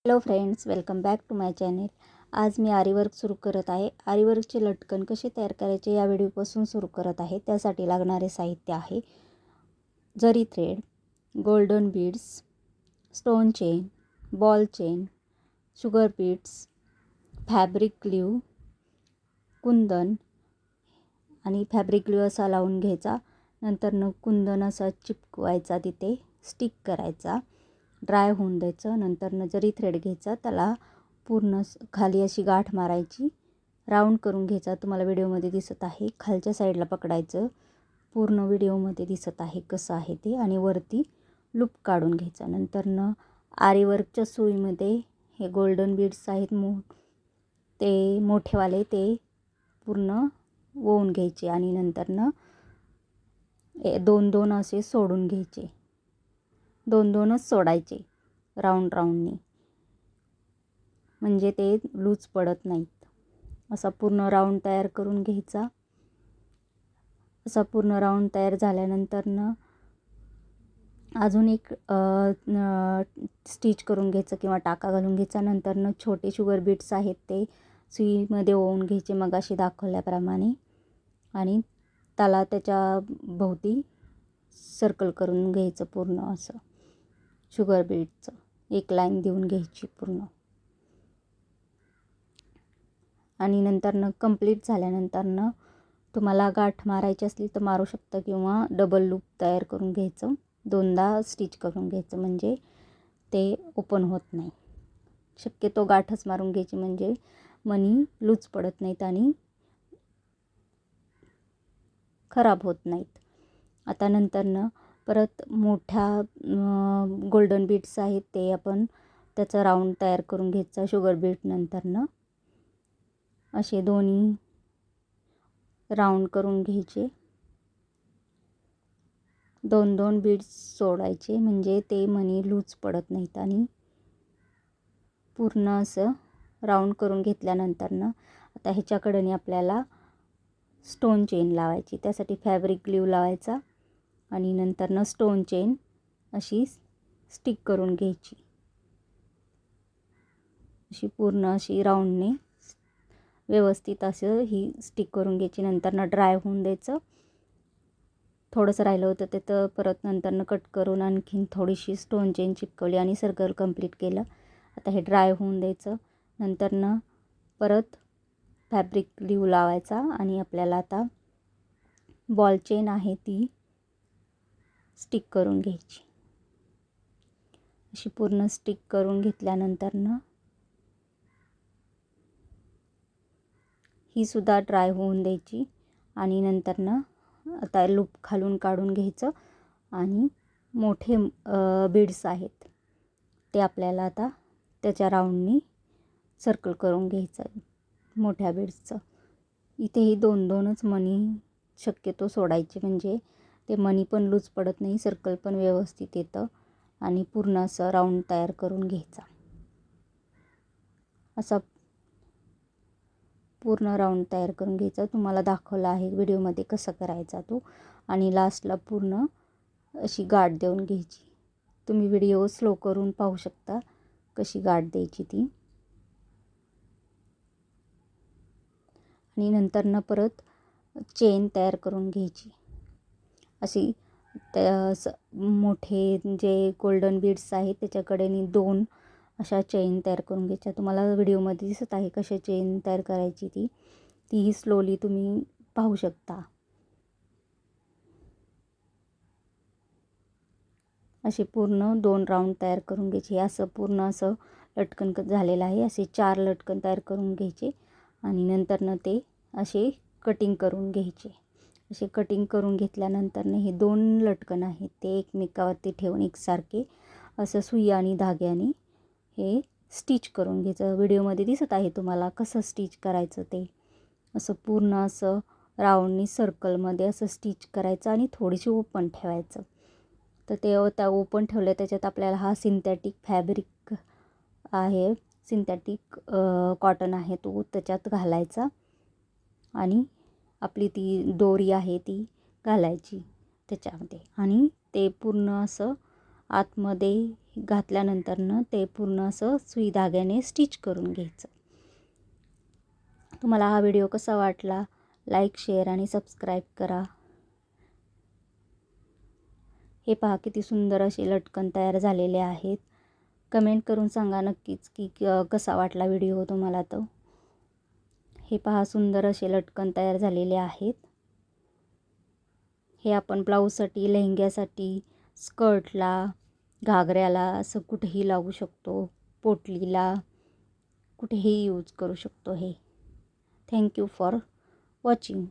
Hello friends, welcome back to my channel. आज मी आरीवर्क सुरू करत आहे. आरीवर्कचे लटकन कसे तयार करायचे या व्हिडिओपासून सुरू करत आहे. त्यासाठी लागणारे साहित्य आहे zari thread, golden beads, stone chain, ball chain, sugar beads, fabric glue, kundan आणि फॅब्रिक ग्ल्यू असा लावून घ्यायचा. नंतर कुंदन असा चिपकवायचा, तिथे स्टिक करायचा, ड्राय होऊन द्यायचं. नंतर जरी थ्रेड घ्यायचा, त्याला पूर्ण खाली अशी गाठ मारायची, राऊंड करून घ्यायचा. तुम्हाला व्हिडिओमध्ये दिसत आहे, खालच्या साईडला पकडायचं. पूर्ण व्हिडिओमध्ये दिसत आहे कसं आहे ते. आणि वरती लूप काढून घ्यायचा. नंतर आरीवर्कच्या सुईमध्ये हे गोल्डन बीड्स आहेत ते मोठेवाले, ते पूर्ण वळून घ्यायचे आणि नंतर दोन दोन असे सोडून घ्यायचे. दोन दोनच सोडायचे राऊंडनी, म्हणजे ते लूज पडत नाहीत. असा पूर्ण राऊंड तयार करून घ्यायचा. असा पूर्ण राऊंड तयार झाल्यानंतर अजून एक स्टिच करून घ्यायचं किंवा टाका घालून घ्यायचा. नंतर छोटे शुगर बीट्स आहेत ते सुईमध्ये ओवून घ्यायचे मगाशी दाखवल्याप्रमाणे, आणि त्याला त्याच्या भोवती सर्कल करून घ्यायचं पूर्ण असं. शुगर बीटचं एक लाईन देऊन घ्यायची पूर्ण. आणि नंतर कंप्लीट झाल्यानंतर तुम्हाला गाठ मारायची असली तर मारू शकता, किंवा डबल लूप तयार करून घ्यायचं. दोनदा स्टिच करून घ्यायचं, म्हणजे ते ओपन होत नाही. शक्यतो गाठच मारून घ्यायची, म्हणजे मणी लूज पडत नाहीत आणि खराब होत नाहीत. आता नंतर परत मोठ्या गोल्डन बीट्स आहेत ते आपण त्याचा राऊंड तयार करून घ्यायचा. शुगर बीट नंतर असे दोन्ही राऊंड करून घ्यायचे. दोन दोन बीड्स सोडायचे, म्हणजे ते मणी लूज पडत नाहीत. आणि पूर्ण असं राऊंड करून घेतल्यानंतर आता ह्याच्याकडे आपल्याला स्टोन चेन लावायची. त्यासाठी फॅब्रिक ग्ल्यू लावायचा आणि नंतर स्टोन चेन अशी स्टिक करून घ्यायची. अशी पूर्ण अशी राऊंडने व्यवस्थित असं ही स्टिक करून घ्यायची. नंतर ड्राय होऊन द्यायचं. थोडंसं राहिलं होतं ते तर परत नंतर कट करून आणखीन थोडीशी स्टोन चेन चिपकवली आणि सर्कल कंप्लीट केलं. आता हे ड्राय होऊन द्यायचं. नंतर परत फॅब्रिक ग्ल्यू लावायचा आणि आपल्याला आता बॉल चेन आहे ती स्टिक करून घ्यायची. अशी पूर्ण स्टिक करून घेतल्यानंतर ही सुद्धा ड्राय होऊन द्यायची. आणि नंतर आता लूप खालून काढून घ्यायचं. आणि मोठे बीड्स आहेत ते आपल्याला आता त्याच्या राऊंडनी सर्कल करून घ्यायचं मोठ्या बीड्सचं. इथेही दोन दोनच मणी शक्यतो सोडायचे, म्हणजे ते मणी पण लूज पडत नाही, सर्कल पण व्यवस्थित येतं. आणि पूर्ण असं राऊंड तयार करून घ्यायचा. असा पूर्ण राऊंड तयार करून घ्यायचा. तुम्हाला दाखवला आहे व्हिडिओमध्ये कसं करायचा तो. आणि लास्टला पूर्ण अशी गाठ देऊन घ्यायची. तुम्ही व्हिडिओ स्लो करून पाहू शकता कशी गाठ द्यायची ती. आणि नंतर परत चेन तयार करून घ्यायची. अशी मोठे जे गोल्डन बीड्स आहेत त्याच्याकडे दोन अशा चेन तयार करून घ्यायच्या. तुम्हाला व्हिडिओमध्ये दिसत आहे कशा चेन तयार करायची तीही स्लोली तुम्ही पाहू शकता. असे पूर्ण 2 राऊंड तयार करून घ्यायचे. असं पूर्ण असं लटकन झालेलं आहे. असे 4 लटकन तयार करून घ्यायचे आणि नंतर ते असे कटिंग करून घ्यायचे. असे कटिंग करून घेतल्यानंतर हे 2 लटकन आहेत ते एकमेकावरती ठेवून एकसारखे असं सुई आणि धाग्याने हे स्टिच करून घ्यायचं. व्हिडिओमध्ये दिसत आहे तुम्हाला कसं स्टिच करायचं ते. असं पूर्ण असं राऊंडनी सर्कलमध्ये असं स्टिच करायचं आणि थोडीशी ओपन ठेवायचं. तर त्या ओपन ठेवलं त्याच्यात आपल्याला हा सिंथेटिक फॅब्रिक आहे, सिंथेटिक कॉटन आहे तो त्याच्यात घालायचा आणि आपली ती दोरी आहे ती घालायची त्याच्यामध्ये. आणि ते पूर्ण असं आतमध्ये घातल्यानंतरनं ते पूर्ण असं सुई धाग्याने स्टिच करून घ्यायचं. तुम्हाला हा व्हिडिओ कसा वाटला? लाईक, शेअर आणि सबस्क्राईब करा. हे पहा किती सुंदर असे लटकन तयार झालेले आहेत. कमेंट करून सांगा नक्कीच की कसा वाटला व्हिडिओ तुम्हाला. तो हे पहा सुंदर असे लटकन तयार झालेले आहेत. हे आपण ब्लाऊजसाठी, लेहंग्यासाठी, स्कर्टला, घागऱ्याला असं कुठेही लावू शकतो. पोटलीला कुठेही यूज करू शकतो हे. Thank you for watching.